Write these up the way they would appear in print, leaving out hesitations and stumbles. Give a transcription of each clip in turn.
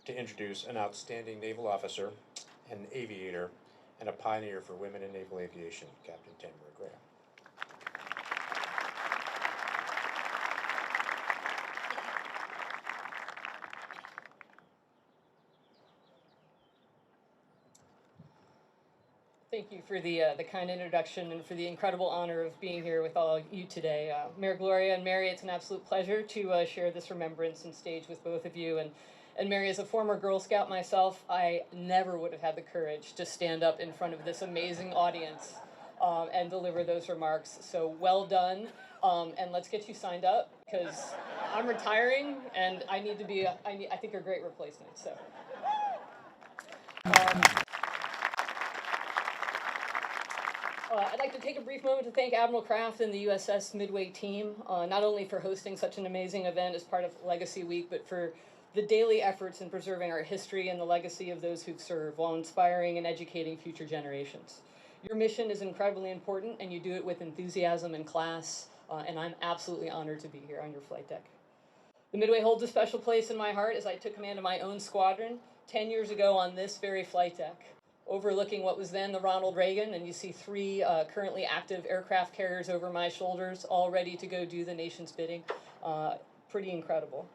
to introduce an outstanding naval officer, an aviator, and a pioneer for women in naval aviation, Captain Tamara Graham. Thank you for the kind introduction and for the incredible honor of being here with all you today. Mayor Gloria and Mary, it's an absolute pleasure to share this remembrance and stage with both of you. And Mary, as a former Girl Scout myself, I never would have had the courage to stand up in front of this amazing audience and deliver those remarks. So well done, and let's get you signed up because I'm retiring and I need to be, I think you're a great replacement. So. I'd like to take a brief moment to thank Admiral Kraft and the USS Midway team, not only for hosting such an amazing event as part of Legacy Week, but for the daily efforts in preserving our history and the legacy of those who've served while inspiring and educating future generations. Your mission is incredibly important, and you do it with enthusiasm and class, and I'm absolutely honored to be here on your flight deck. The Midway holds a special place in my heart as I took command of my own squadron 10 years ago on this very flight deck, overlooking what was then the Ronald Reagan, and you see three currently active aircraft carriers over my shoulders, all ready to go do the nation's bidding. Pretty incredible.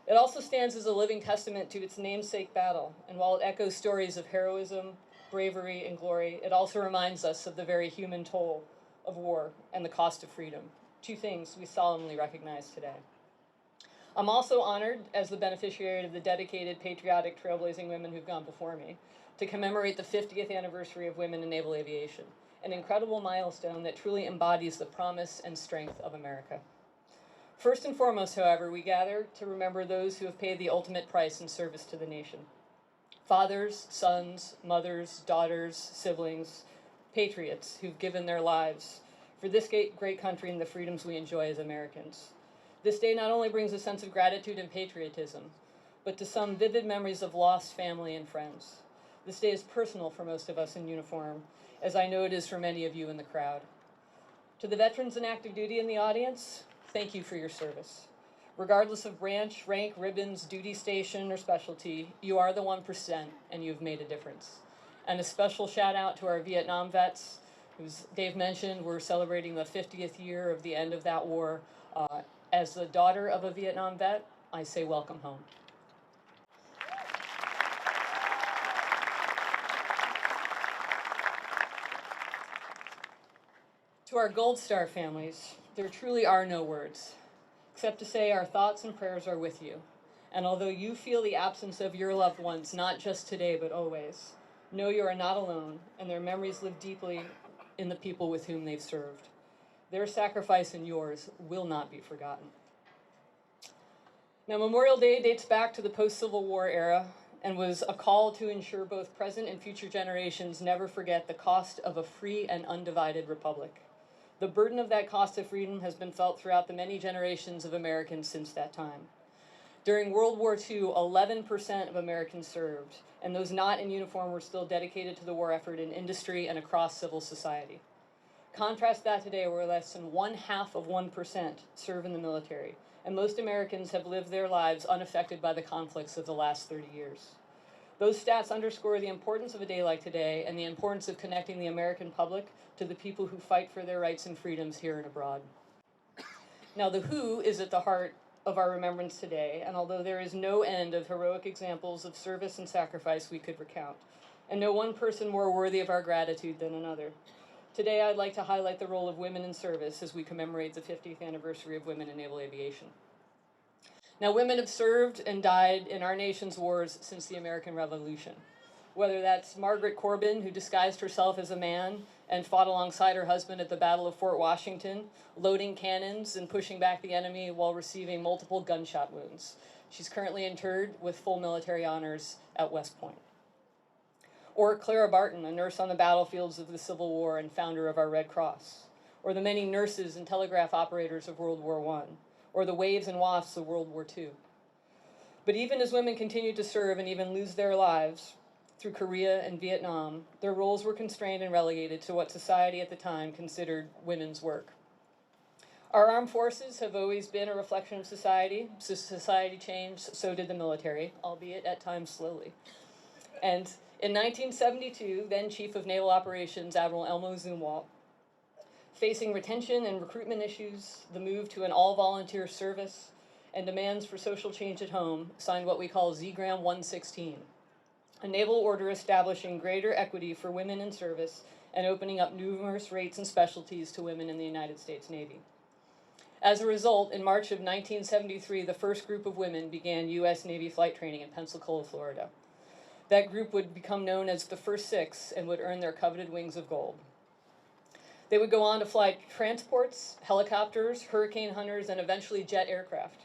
It also stands as a living testament to its namesake battle, and while it echoes stories of heroism, bravery, and glory, it also reminds us of the very human toll of war and the cost of freedom, two things we solemnly recognize today. I'm also honored as the beneficiary of the dedicated, patriotic, trailblazing women who've gone before me to commemorate the 50th anniversary of women in naval aviation, an incredible milestone that truly embodies the promise and strength of America. First and foremost, however, we gather to remember those who have paid the ultimate price in service to the nation. Fathers, sons, mothers, daughters, siblings, patriots who've given their lives for this great country and the freedoms we enjoy as Americans. This day not only brings a sense of gratitude and patriotism, but to some vivid memories of lost family and friends. This day is personal for most of us in uniform, as I know it is for many of you in the crowd. To the veterans in active duty in the audience, thank you for your service. Regardless of branch, rank, ribbons, duty station, or specialty, you are the 1% and you've made a difference. And a special shout out to our Vietnam vets, who's Dave mentioned, we're celebrating the 50th year of the end of that war. As the daughter of a Vietnam vet, I say welcome home. To our Gold Star families, there truly are no words, except to say our thoughts and prayers are with you. And although you feel the absence of your loved ones, not just today, but always, know you are not alone, and their memories live deeply in the people with whom they've served. Their sacrifice and yours will not be forgotten. Now, Memorial Day dates back to the post-Civil War era and was a call to ensure both present and future generations never forget the cost of a free and undivided republic. The burden of that cost of freedom has been felt throughout the many generations of Americans since that time. During World War II, 11% of Americans served, and those not in uniform were still dedicated to the war effort in industry and across civil society. Contrast that today, where less than 0.5% serve in the military, and most Americans have lived their lives unaffected by the conflicts of the last 30 years. Those stats underscore the importance of a day like today and the importance of connecting the American public to the people who fight for their rights and freedoms here and abroad. Now, the who is at the heart of our remembrance today, and although there is no end of heroic examples of service and sacrifice we could recount, and no one person more worthy of our gratitude than another, today I'd like to highlight the role of women in service as we commemorate the 50th anniversary of women in naval aviation. Now, women have served and died in our nation's wars since the American Revolution. Whether that's Margaret Corbin, who disguised herself as a man and fought alongside her husband at the Battle of Fort Washington, loading cannons and pushing back the enemy while receiving multiple gunshot wounds. She's currently interred with full military honors at West Point. Or Clara Barton, a nurse on the battlefields of the Civil War and founder of our Red Cross. Or the many nurses and telegraph operators of World War I. Or the waves and wafts of World War II. But even as women continued to serve and even lose their lives through Korea and Vietnam, their roles were constrained and relegated to what society at the time considered women's work. Our armed forces have always been a reflection of society. So society changed, so did the military, albeit at times slowly. And in 1972, then Chief of Naval Operations Admiral Elmo Zumwalt, facing retention and recruitment issues, the move to an all-volunteer service, and demands for social change at home, signed what we call ZGRAM 116, a naval order establishing greater equity for women in service and opening up numerous rates and specialties to women in the United States Navy. As a result, in March of 1973, the first group of women began U.S. Navy flight training in Pensacola, Florida. That group would become known as the First Six and would earn their coveted wings of gold. They would go on to fly transports, helicopters, hurricane hunters, and eventually jet aircraft.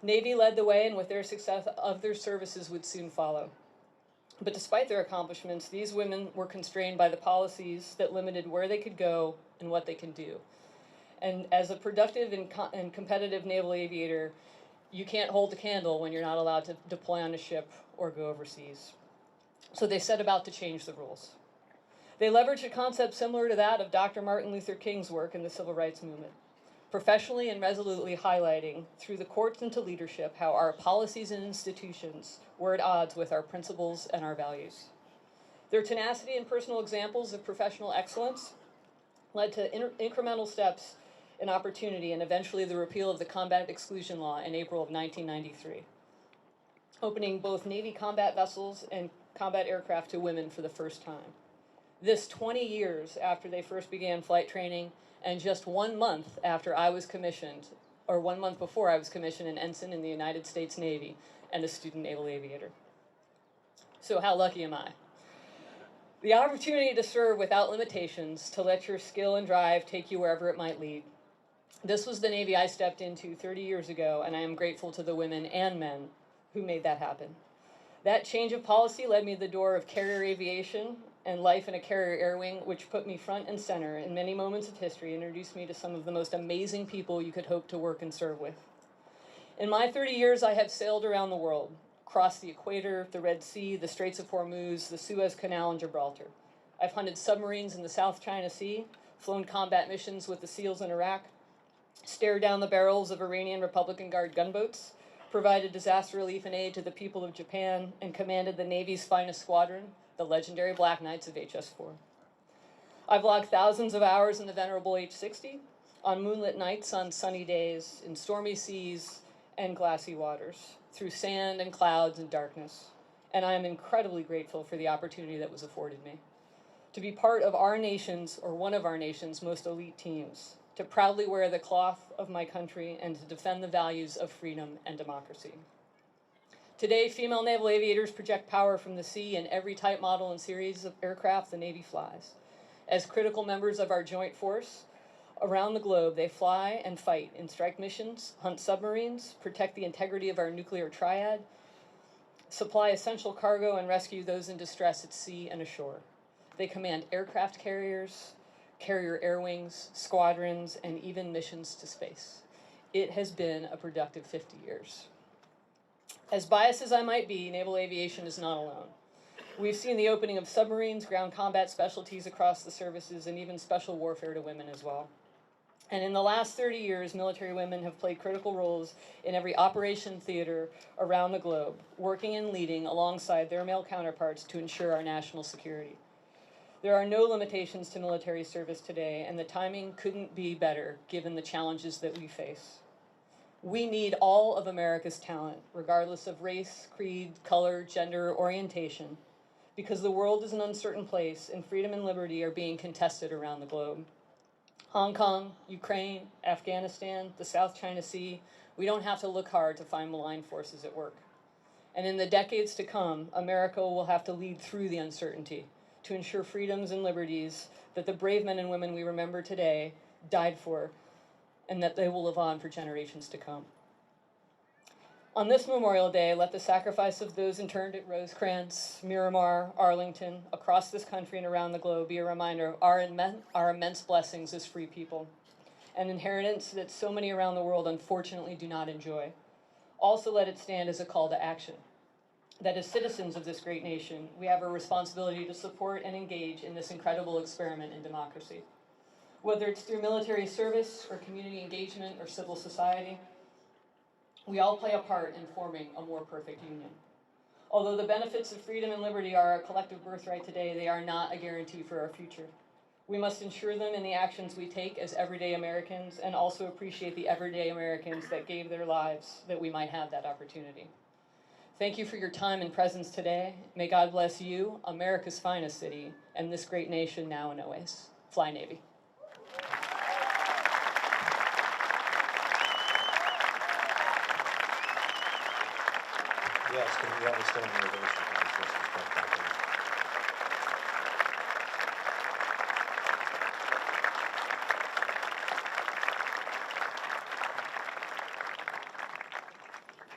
Navy led the way, and with their success, other services would soon follow. But despite their accomplishments, these women were constrained by the policies that limited where they could go and what they can do. And as a productive and competitive naval aviator, you can't hold the candle when you're not allowed to deploy on a ship or go overseas. So they set about to change the rules. They leveraged a concept similar to that of Dr. Martin Luther King's work in the Civil Rights Movement, professionally and resolutely highlighting through the courts and to leadership how our policies and institutions were at odds with our principles and our values. Their tenacity and personal examples of professional excellence led to incremental steps in opportunity and eventually the repeal of the Combat Exclusion Law in April of 1993, opening both Navy combat vessels and combat aircraft to women for the first time. This 20 years after they first began flight training and just 1 month after I was commissioned, or 1 month before I was commissioned an ensign in the United States Navy and a student naval aviator. So how lucky am I? The opportunity to serve without limitations, to let your skill and drive take you wherever it might lead. This was the Navy I stepped into 30 years ago, and I am grateful to the women and men who made that happen. That change of policy led me to the door of carrier aviation and life in a carrier air wing, which put me front and center in many moments of history and introduced me to some of the most amazing people you could hope to work and serve with. In my 30 years, I have sailed around the world, crossed the equator, the Red Sea, the Straits of Hormuz, the Suez Canal, and Gibraltar. I've hunted submarines in the South China Sea, flown combat missions with the SEALs in Iraq, stared down the barrels of Iranian Republican Guard gunboats, provided disaster relief and aid to the people of Japan, and commanded the Navy's finest squadron, the legendary Black Knights of HS-4. I've logged thousands of hours in the venerable H-60, on moonlit nights, on sunny days, in stormy seas and glassy waters, through sand and clouds and darkness. And I am incredibly grateful for the opportunity that was afforded me to be part of our nation's, or one of our nation's, most elite teams, to proudly wear the cloth of my country and to defend the values of freedom and democracy. Today, female naval aviators project power from the sea in every type, model, and series of aircraft the Navy flies. As critical members of our joint force around the globe, they fly and fight in strike missions, hunt submarines, protect the integrity of our nuclear triad, supply essential cargo, and rescue those in distress at sea and ashore. They command aircraft carriers, carrier air wings, squadrons, and even missions to space. It has been a productive 50 years. As biased as I might be, naval aviation is not alone. We've seen the opening of submarines, ground combat specialties across the services, and even special warfare to women as well. And in the last 30 years, military women have played critical roles in every operation theater around the globe, working and leading alongside their male counterparts to ensure our national security. There are no limitations to military service today, and the timing couldn't be better given the challenges that we face. We need all of America's talent, regardless of race, creed, color, gender, orientation, because the world is an uncertain place and freedom and liberty are being contested around the globe. Hong Kong, Ukraine, Afghanistan, the South China Sea, we don't have to look hard to find malign forces at work. And in the decades to come, America will have to lead through the uncertainty to ensure freedoms and liberties that the brave men and women we remember today died for, and that they will live on for generations to come. On this Memorial Day, let the sacrifice of those interned at Rosecrans, Miramar, Arlington, across this country and around the globe be a reminder of our immense blessings as free people, an inheritance that so many around the world unfortunately do not enjoy. Also let it stand as a call to action, that as citizens of this great nation, we have a responsibility to support and engage in this incredible experiment in democracy. Whether it's through military service or community engagement or civil society, we all play a part in forming a more perfect union. Although the benefits of freedom and liberty are our collective birthright today, they are not a guarantee for our future. We must ensure them in the actions we take as everyday Americans, and also appreciate the everyday Americans that gave their lives that we might have that opportunity. Thank you for your time and presence today. May God bless you, America's finest city, and this great nation now and always. Fly Navy. Yes, can we have a standing ovation for the first respect?